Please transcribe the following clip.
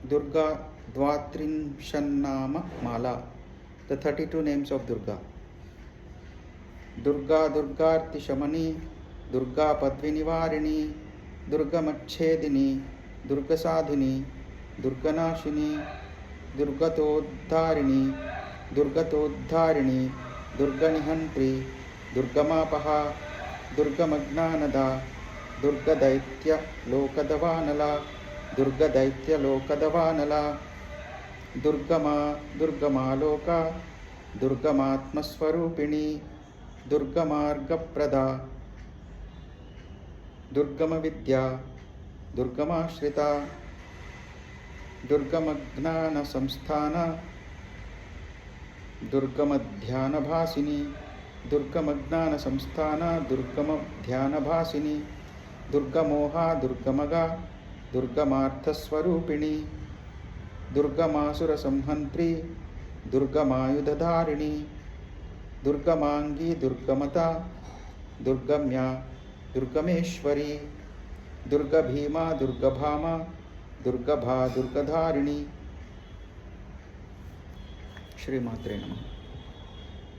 Durga Dvatrinshanama Mala. The 32 names of Durga. Durga Durgarti Shamani, Durga Padvinivarini, Durga Machedini, Durga Sadhini, Durga Nashini, Durgatodharini, Durgatodharini, Durga Nihantri, Durga Mapaha, Durga Magnanada, Durga Daitya Lokadavanala, Durga Daitya Lokadavanala, Durgama Durgama Loka, Durgamatmaswarupini, Durgamarga Prada, Durgama Vidya, Durgamashrita, Durgamagnana Samsthana, Durgamadhyana Bhasini, Durgamagnana Samsthana, Durgamadhyana Bhasini, Durgamoha Durgamaga, Durgamartha Swarupini, Durgamasura Samhantri, Durgamayudhadharini, Durgamangi Durgamata, Durgamya Durgameshwari, Durga Bhima Durgabhama, Durgabha Durgadharini. Shri Matre Namaha.